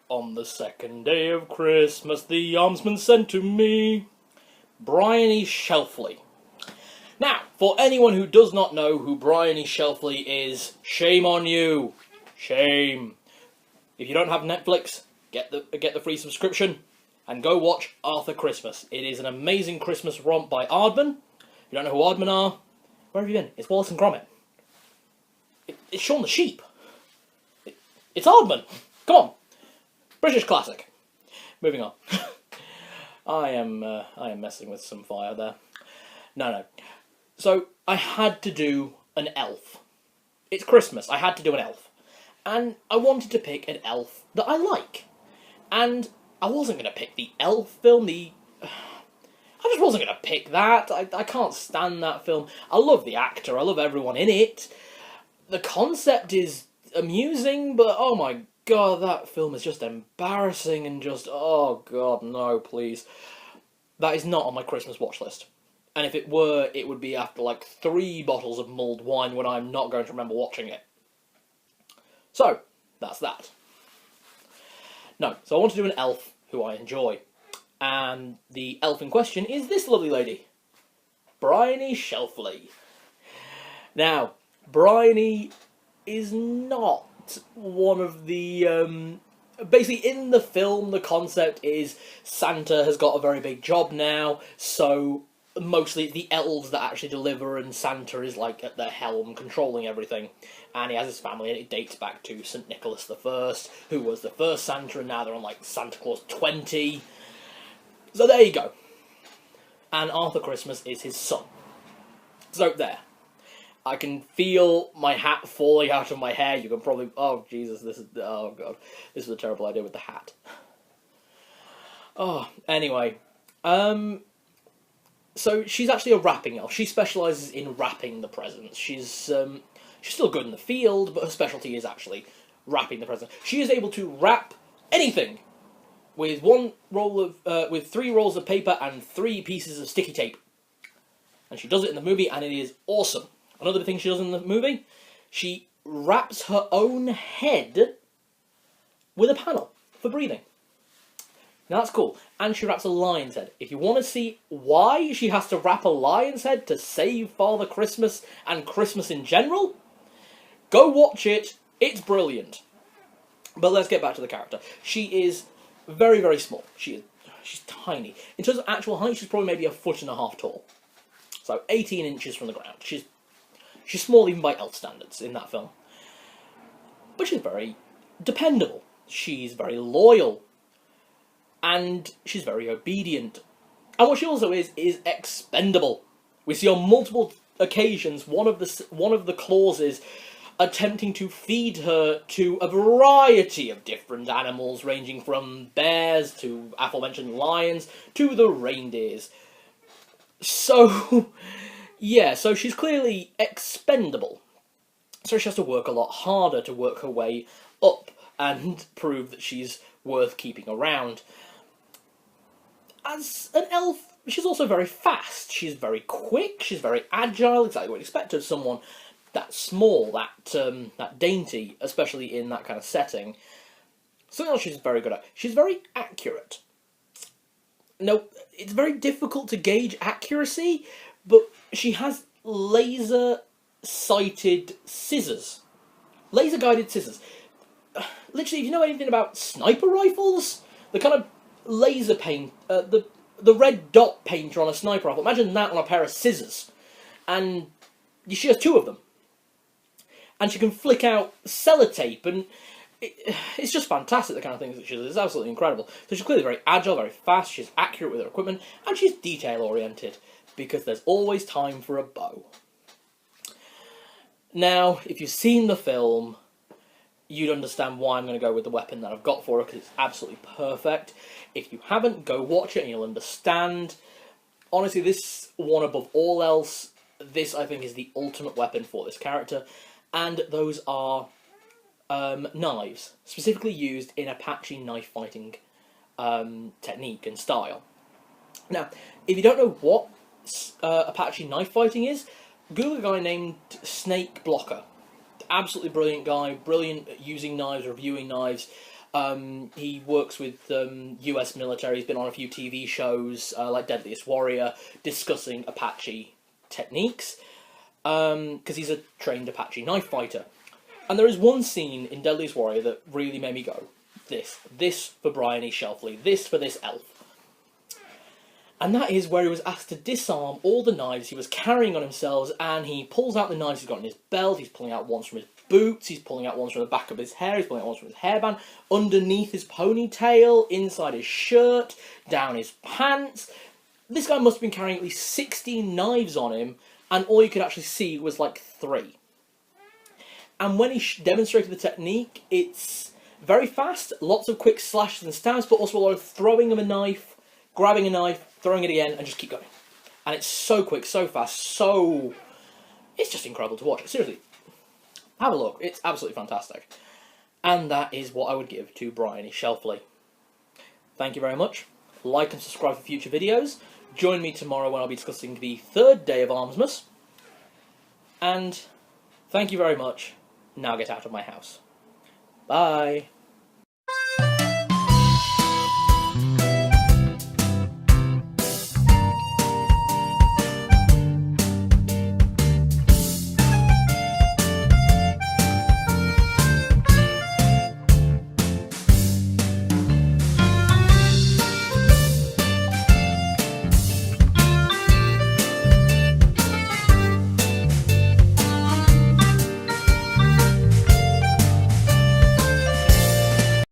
On the second day of Christmas, the Armsman sent to me Bryony Shelfley. Now, for anyone who does not know who Bryony Shelfley is, shame on you. Shame. If you don't have Netflix, get the free subscription and go watch Arthur Christmas. It is an amazing Christmas romp by Aardman. If you don't know who Aardman are, where have you been? It's Wallace and Gromit. It's Shaun the Sheep. It's Aardman. Come on. British classic. Moving on. I am messing with some fire there. No. So, I had to do an elf. It's Christmas. I had to do an elf. And I wanted to pick an elf that I like. And I wasn't going to pick the Elf film, I just wasn't going to pick that. I can't stand that film. I love the actor. I love everyone in it. The concept is amusing, but oh my god, that film is just embarrassing and just, oh god, no, please. That is not on my Christmas watch list. And if it were, it would be after like 3 bottles of mulled wine when I'm not going to remember watching it. So, that's that. No, so I want to do an elf who I enjoy. And the elf in question is this lovely lady. Bryony Shelfley. Now, Bryony is not one of the... basically, in the film, the concept is Santa has got a very big job now, so mostly the elves that actually deliver, and Santa is like at the helm, controlling everything. And he has his family, and it dates back to St. Nicholas I, who was the first Santa, and now they're on like Santa Claus 20. So there you go. And Arthur Christmas is his son. So there. I can feel my hat falling out of my hair. You can probably... Oh, Jesus, oh, God. This is a terrible idea with the hat. Oh, anyway. So, she's actually a wrapping elf. She specialises in wrapping the presents. She's still good in the field, but her specialty is actually wrapping the presents. She is able to wrap anything with with 3 rolls of paper and 3 pieces of sticky tape. And she does it in the movie, and it is awesome. Another thing she does in the movie, she wraps her own head with a panel for breathing. Now that's cool. And she wraps a lion's head. If you want to see why she has to wrap a lion's head to save Father Christmas and Christmas in general, go watch it. It's brilliant. But let's get back to the character. She is very, very small. She's tiny. In terms of actual height, she's probably maybe 1.5 foot tall. So 18 inches from the ground. She's small even by elf standards in that film. But she's very dependable. She's very loyal. And she's very obedient. And what she also is expendable. We see on multiple occasions one of the clauses attempting to feed her to a variety of different animals, ranging from bears to aforementioned lions to the reindeers. So, yeah, so she's clearly expendable. So she has to work a lot harder to work her way up and prove that she's worth keeping around. As an elf, she's also very fast. She's very quick, she's very agile, exactly what you'd expect of someone that small, that dainty, especially in that kind of setting. Something else she's very good at. She's very accurate. No, it's very difficult to gauge accuracy, but she has laser-sighted scissors. Laser-guided scissors. Literally, if you know anything about sniper rifles, the kind of laser paint, the red dot painter on a sniper rifle, imagine that on a pair of scissors. And she has 2 of them. And she can flick out sellotape, and it's just fantastic, the kind of things that she does. It's absolutely incredible. So she's clearly very agile, very fast, she's accurate with her equipment, and she's detail-oriented, because there's always time for a bow. Now, if you've seen the film, you'd understand why I'm going to go with the weapon that I've got for her, because it's absolutely perfect. If you haven't, go watch it and you'll understand. Honestly, this one above all else, this I think is the ultimate weapon for this character. And those are knives, specifically used in Apache knife fighting technique and style. Now, if you don't know what Apache knife fighting is, Google a guy named Snake Blocker. Absolutely brilliant guy, brilliant at using knives, reviewing knives. He works with US military. He's been on a few TV shows like Deadliest Warrior, discussing Apache techniques, because he's a trained Apache knife fighter. And there is one scene in Deadliest Warrior that really made me go, this for Brian E. Shelfley, this for this elf. And that is where he was asked to disarm all the knives he was carrying on himself, and he pulls out the knives he's got in his belt, he's pulling out ones from his boots, he's pulling out ones from the back of his hair, he's pulling out ones from his hairband, underneath his ponytail, inside his shirt, down his pants. This guy must have been carrying at least 16 knives on him, and all you could actually see was like 3. And when he demonstrated the technique, it's very fast, lots of quick slashes and stabs, but also a lot of throwing of a knife, grabbing a knife, throwing it again, and just keep going. And it's so quick, so fast, so... It's just incredible to watch. Seriously, have a look. It's absolutely fantastic. And that is what I would give to Brian E. Shelfley. Thank you very much. Like and subscribe for future videos. Join me tomorrow when I'll be discussing the 3rd day of Armsmas. And thank you very much. Now get out of my house. Bye.